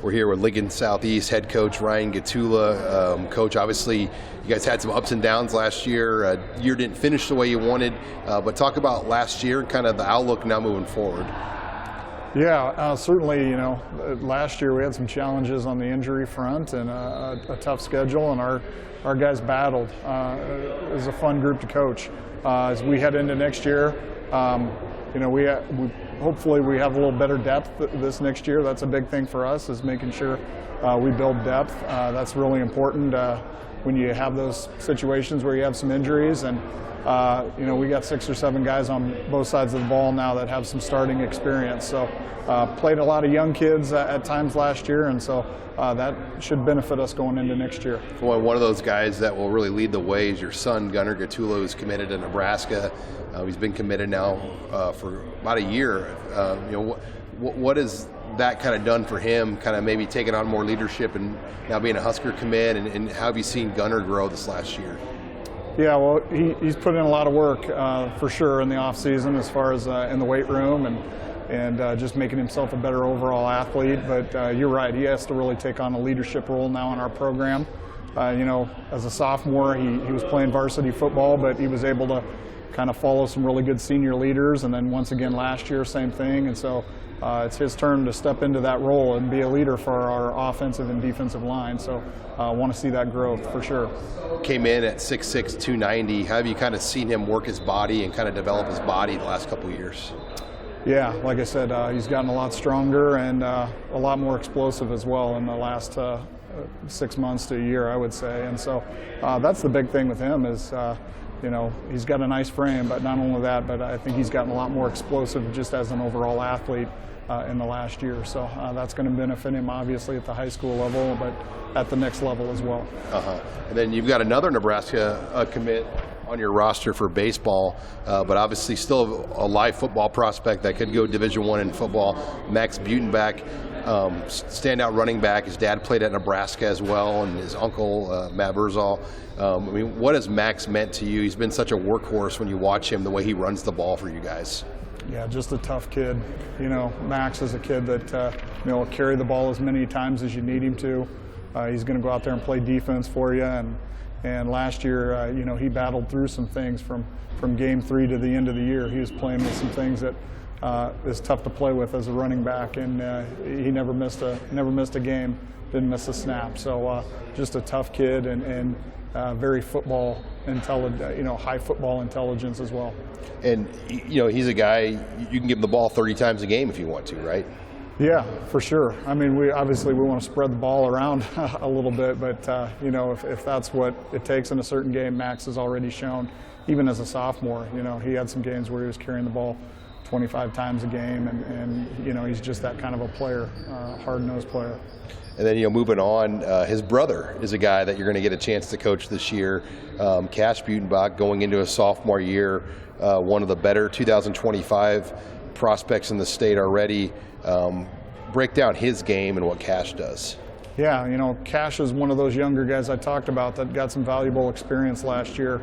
We're here with Lincoln Southeast head coach Ryan Gottula. Coach, obviously you guys had some ups and downs last year. Year didn't finish the way you wanted, but talk about last year and kind of the outlook now moving forward. Yeah, certainly, last year we had some challenges on the injury front and a tough schedule, and our guys battled. It was a fun group to coach. As we head into next year, hopefully we have a little better depth this next year. That's a big thing for us, is making sure we build depth. That's really important when you have those situations where you have some injuries. And we got 6 or 7 guys on both sides of the ball now that have some starting experience. So played a lot of young kids at times last year, and so that should benefit us going into next year. Well, one of those guys that will really lead the way is your son, Gunnar Gottula, who's committed to Nebraska. He's been committed now for about a year. What has that kind of done for him, kind of maybe taking on more leadership and now being a Husker commit, and how have you seen Gunnar grow this last year? Yeah, well, he's put in a lot of work for sure in the off season, as far as in the weight room and just making himself a better overall athlete. But you're right, he has to really take on a leadership role now in our program. As a sophomore, he was playing varsity football, but he was able to kind of follow some really good senior leaders, and then once again last year, same thing. And so it's his turn to step into that role and be a leader for our offensive and defensive line. So I want to see that growth for sure. Came in at 6'6", 290. How have you kind of seen him work his body and kind of develop his body the last couple of years? Yeah, like I said, he's gotten a lot stronger and a lot more explosive as well in the last 6 months to a year, I would say. And so that's the big thing with him is, he's got a nice frame, but not only that, but I think he's gotten a lot more explosive just as an overall athlete in the last year. So that's going to benefit him obviously at the high school level, but at the next level as well. And then you've got another Nebraska commit on your roster for baseball, but obviously still a live football prospect that could go Division I in football. Max Buttenbach, standout running back. His dad played at Nebraska as well, and his uncle, Matt Verzal. What has Max meant to you? He's been such a workhorse when you watch him, the way he runs the ball for you guys. Yeah, just a tough kid. Max is a kid that will carry the ball as many times as you need him to. He's going to go out there and play defense for you. And last year, he battled through some things from game 3 to the end of the year. He was playing with some things that is tough to play with as a running back, and he never missed a game, didn't miss a snap. So just a tough kid and very football intelligent, high football intelligence as well. And he's a guy you can give him the ball 30 times a game if you want to, right? Yeah, for sure. I mean, we want to spread the ball around a little bit, but if that's what it takes in a certain game, Max has already shown, even as a sophomore. He had some games where he was carrying the ball 25 times a game, and he's just that kind of a player, hard-nosed player. And then, moving on, his brother is a guy that you're going to get a chance to coach this year. Cash Buttenbach, going into a sophomore year, one of the better 2025 prospects in the state already. Break down his game and what Cash does. Yeah, Cash is one of those younger guys I talked about that got some valuable experience last year,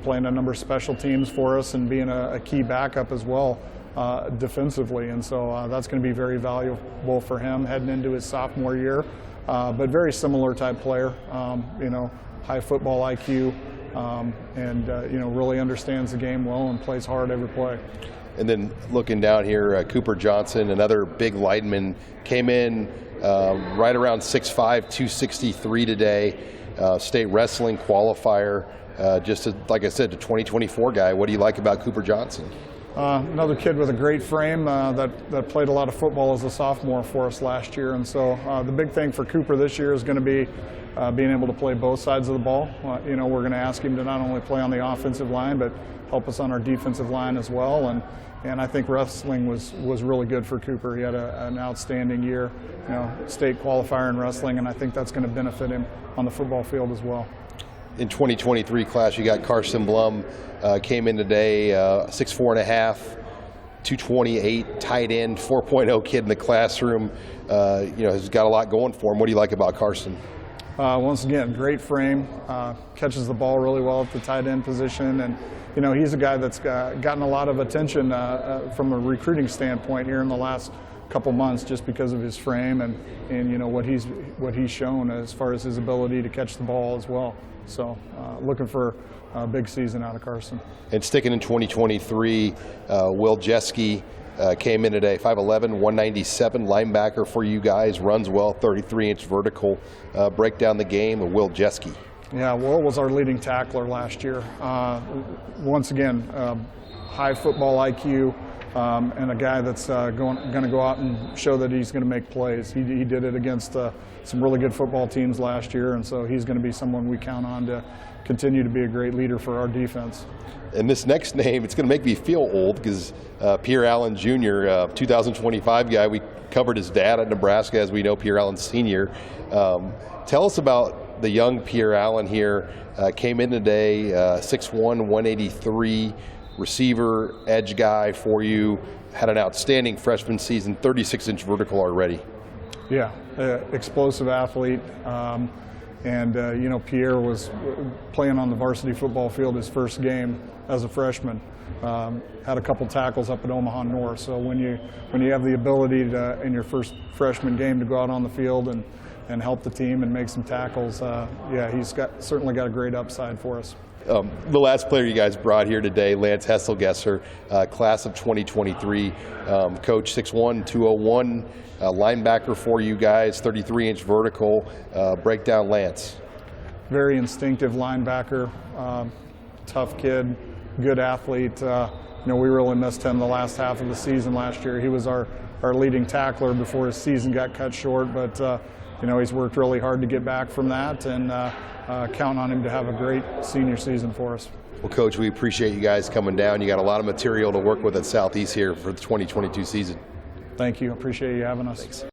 playing a number of special teams for us and being a key backup as well defensively. And so that's going to be very valuable for him heading into his sophomore year. But very similar type player, high football IQ, and really understands the game well and plays hard every play. And then looking down here, Cooper Johnson, another big lineman, came in right around 6'5", 263 today, state wrestling qualifier. Like I said, the 2024 guy. What do you like about Cooper Johnson? Another kid with a great frame that played a lot of football as a sophomore for us last year. And so the big thing for Cooper this year is going to be being able to play both sides of the ball. We're going to ask him to not only play on the offensive line, but help us on our defensive line as well. And I think wrestling was really good for Cooper. He had an outstanding year, state qualifier in wrestling, and I think that's going to benefit him on the football field as well. In 2023 class, you got Carson Blum, came in today, 6'4.5", 228, tight end, 4.0 kid in the classroom. Has got a lot going for him. What do you like about Carson? Once again, great frame, catches the ball really well at the tight end position, and he's a guy that's gotten a lot of attention from a recruiting standpoint here in the last couple months just because of his frame and you know what he's shown as far as his ability to catch the ball as well. So looking for a big season out of Carson. And sticking in 2023, Will Gesser came in today, 5'11", 197, linebacker for you guys, runs well, 33-inch vertical. Break down the game of Will Gesser. Yeah, Will was our leading tackler last year. Once again, high football IQ, and a guy that's going to go out and show that he's going to make plays. He did it against some really good football teams last year, and so he's going to be someone we count on to continue to be a great leader for our defense. And this next name, it's going to make me feel old because Pierre Allen Jr., 2025 guy, we covered his dad at Nebraska, as we know, Pierre Allen Sr. Tell us about the young Pierre Allen here. Came in today, 6'1", 183, receiver, edge guy for you. Had an outstanding freshman season, 36-inch vertical already. Yeah, explosive athlete. And you know, Pierre was playing on the varsity football field his first game as a freshman. Had a couple tackles up at Omaha North. So when you have the ability to, in your first freshman game, to go out on the field and help the team and make some tackles, yeah, he's certainly got a great upside for us. The last player you guys brought here today, Lance Hessel, Gesser, class of 2023, coach 6'1", 201, linebacker for you guys, 33-inch vertical. Break down Lance. Very instinctive linebacker, tough kid, good athlete. You know, we really missed him the last half of the season last year. He was our leading tackler before his season got cut short, but you know, he's worked really hard to get back from that, and count on him to have a great senior season for us. Well, Coach, we appreciate you guys coming down. You got a lot of material to work with at Southeast here for the 2022 season. Thank you. Appreciate you having us. Thanks.